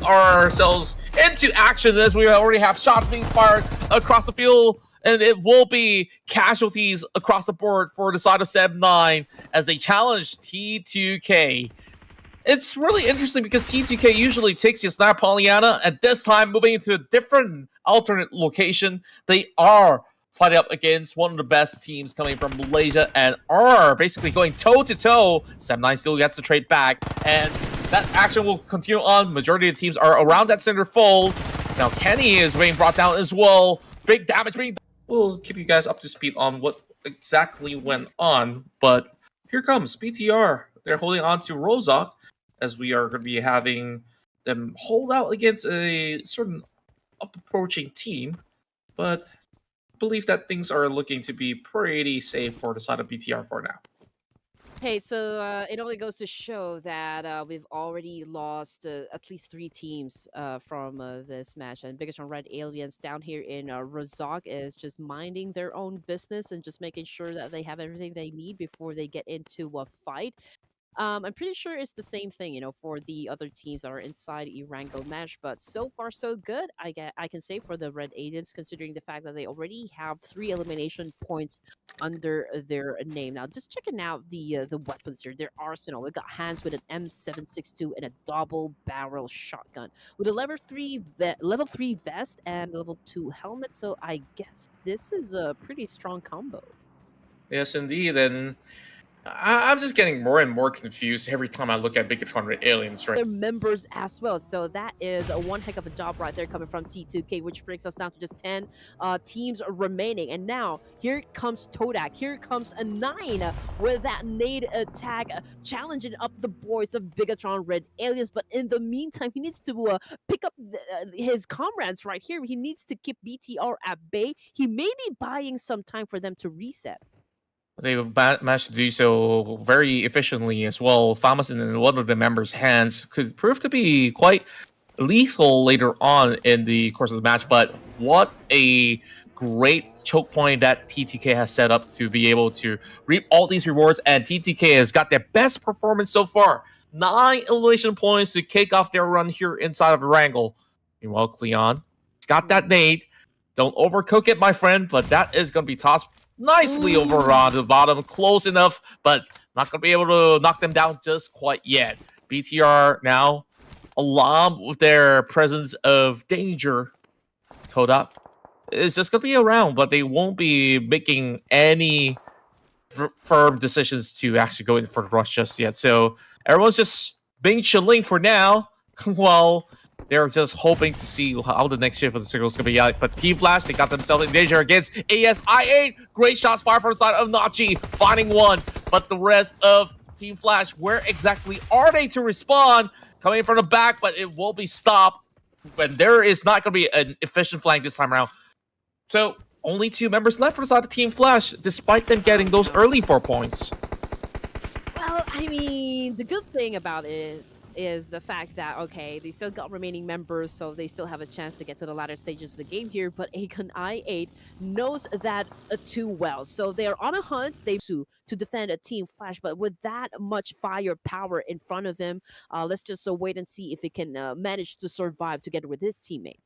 ourselves into action as we already have shots being fired across the field, and it will be casualties across the board for the side of Seb 9 as they challenge T2K. It's really interesting because T2K usually takes you Snap Pollyanna, and this time moving into a different alternate location. They are fighting up against one of the best teams coming from Malaysia and are basically going toe-to-toe. Seb9 still gets the trade back, and that action will continue on. Majority of the teams are around that center fold. Now Kenny is being brought down as well. Big damage being done. We'll keep you guys up to speed on what exactly went on, but here comes BTR. They're holding on to Rozak, as we are going to be having them hold out against a certain up-approaching team, but I believe that things are looking to be pretty safe for the side of BTR for now. Hey, so it only goes to show that we've already lost at least 3 teams from this match. And Bigatron Red Aliens down here in Razak is just minding their own business and just making sure that they have everything they need before they get into a fight. I'm pretty sure it's the same thing, for the other teams that are inside Irango match. But so far, so good. I can say for the Red Agents, considering the fact that they already have 3 elimination points under their name. Now, just checking out the weapons here, their arsenal. We got hands with an M762 and a double barrel shotgun with a level 3 vest and level 2 helmet. So I guess this is a pretty strong combo. Yes, indeed, and I'm just getting more and more confused every time I look at Bigatron Red Aliens, right? Their members as well. So that is a one heck of a job right there coming from T2K, which brings us down to just 10 teams remaining. And now here comes Todak. Here comes a 9 with that nade attack, challenging up the boys of Bigatron Red Aliens. But in the meantime, he needs to pick up his comrades right here. He needs to keep BTR at bay. He may be buying some time for them to reset. They managed to do so very efficiently as well. Famousin in one of the members' hands could prove to be quite lethal later on in the course of the match, but what a great choke point that TTK has set up to be able to reap all these rewards, and TTK has got their best performance so far. 9 elimination points to kick off their run here inside of Wrangle. Meanwhile, Cleon, he's got that nade. Don't overcook it, my friend, but that is going to be tossed nicely over on the bottom, close enough, but not going to be able to knock them down just quite yet. BTR now, alarmed with their presence of danger. Todak is just going to be around, but they won't be making any firm decisions to actually go in for the rush just yet. So everyone's just being chilling for now, while they're just hoping to see how the next shift of the circle is going to be like. But Team Flash, they got themselves in danger against ASI8. Great shots fired from the side of Nachi, finding one. But the rest of Team Flash, where exactly are they to respond? Coming from the back, but it will be stopped. And there is not going to be an efficient flank this time around. So only 2 members left for the side of Team Flash, despite them getting those early 4 points. Well, I mean, the good thing about it is the fact that, okay, they still got remaining members, so they still have a chance to get to the latter stages of the game here, but Akon I8 knows that too well. So they are on a hunt, they to defend a Team Flash, but with that much firepower in front of him, let's just wait and see if he can manage to survive together with his teammate.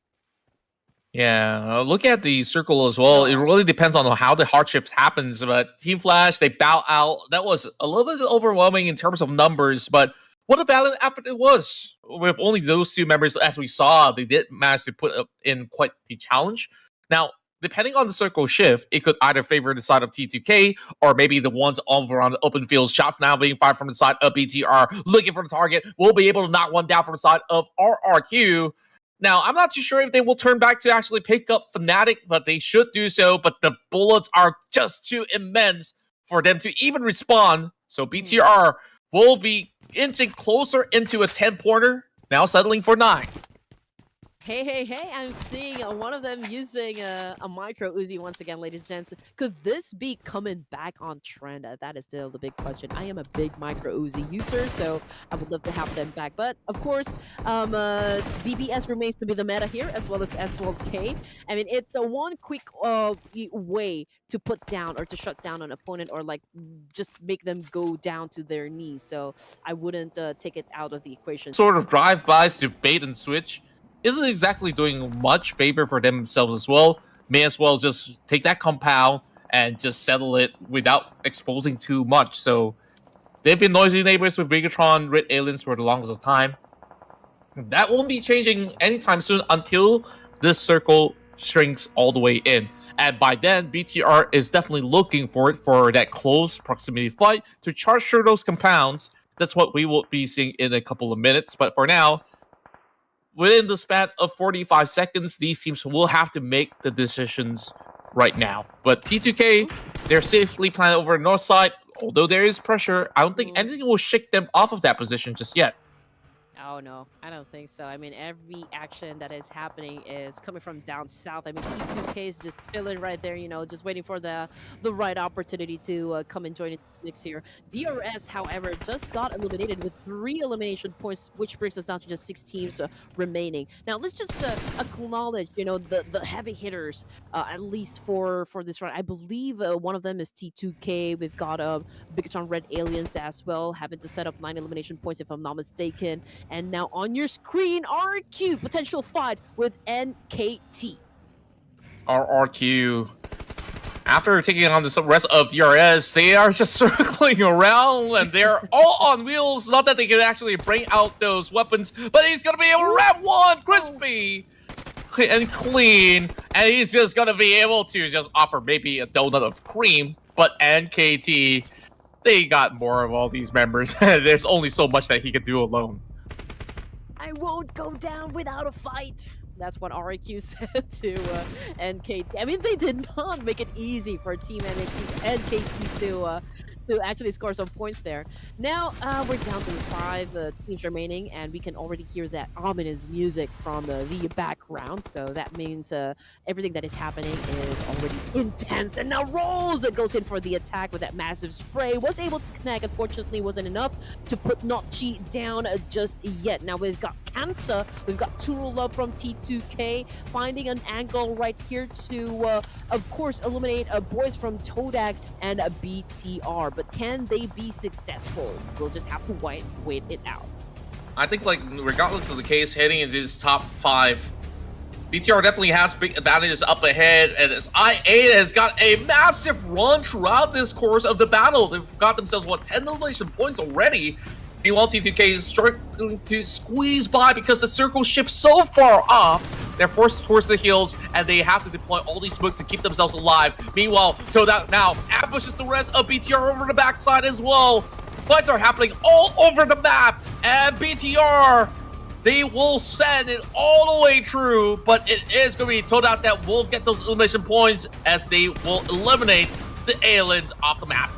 Yeah, look at the circle as well. It really depends on how the hardships happens, but Team Flash, they bow out. That was a little bit overwhelming in terms of numbers, but what a valiant effort it was. With only those 2 members, as we saw, they did manage to put in quite the challenge. Now, depending on the circle shift, it could either favor the side of T2K or maybe the ones over on the open fields. Shots now being fired from the side of BTR, looking for the target. Will be able to knock one down from the side of RRQ. Now, I'm not too sure if they will turn back to actually pick up Fnatic, but they should do so. But the bullets are just too immense for them to even respond. So BTR will be inching closer into a 10-pointer, now settling for 9. Hey, I'm seeing one of them using a micro Uzi once again, ladies and gents. Could this be coming back on trend? That is still the big question. I am a big micro Uzi user, so I would love to have them back. But of course, DBS remains to be the meta here, as well as S12K. I mean, it's a one quick way to put down or to shut down an opponent, or like just make them go down to their knees. So I wouldn't take it out of the equation. Sort of drive-bys to bait and switch isn't exactly doing much favor for themselves as well. May as well just take that compound and just settle it without exposing too much. So they've been noisy neighbors with Bigatron Red Aliens for the longest of time. That won't be changing anytime soon until this circle shrinks all the way in. And by then, BTR is definitely looking for it for that close proximity fight to charge through those compounds. That's what we will be seeing in a couple of minutes. But for now, within the span of 45 seconds, these teams will have to make the decisions right now. But T2K, they're safely planted over the north side. Although there is pressure, I don't think anything will shake them off of that position just yet. Oh no, I don't think so. I mean, every action that is happening is coming from down south. I mean, T2K is just chilling right there, you know, just waiting for the right opportunity to come and join the mix here. DRS, however, just got eliminated with 3 elimination points, which brings us down to just 6 teams remaining. Now, let's just acknowledge, you know, the heavy hitters, at least for this run. I believe one of them is T2K. We've got Bigatron Red Aliens as well, having to set up 9 elimination points, if I'm not mistaken. And now on your screen, RQ, potential fight with NKT. RQ, after taking on the rest of DRS, they are just circling around and they're all on wheels. Not that they can actually bring out those weapons, but he's going to be able to wrap one crispy and clean. And he's just going to be able to just offer maybe a donut of cream. But NKT, they got more of all these members. There's only so much that he can do alone. I won't go down without a fight. That's what RQ said to NKT. I mean, they did not make it easy for Team NKT to actually score some points there. Now, we're down to 5 teams remaining, and we can already hear that ominous music from the background. So that means everything that is happening is already intense. And now Rolls goes in for the attack with that massive spray. Was able to connect. Unfortunately, wasn't enough to put Notchi down just yet. Now we've got Kansa. We've got Turula from T2K finding an angle right here to, of course, eliminate boys from Todax and BTR. But can they be successful? We'll just have to wait it out. I think, like, regardless of the case, heading into this top 5, BTR definitely has big advantages up ahead, and as IA has got a massive run throughout this course of the battle. They've got themselves, what, 10 elimination points already. Meanwhile, T2K is struggling to squeeze by because the circle shifts so far off. They're forced towards the hills, and they have to deploy all these smokes to keep themselves alive. Meanwhile, Toad now ambushes the rest of BTR over the backside as well. Fights are happening all over the map, and BTR, they will send it all the way through, but it is going to be Toad that will get those elimination points as they will eliminate the aliens off the map.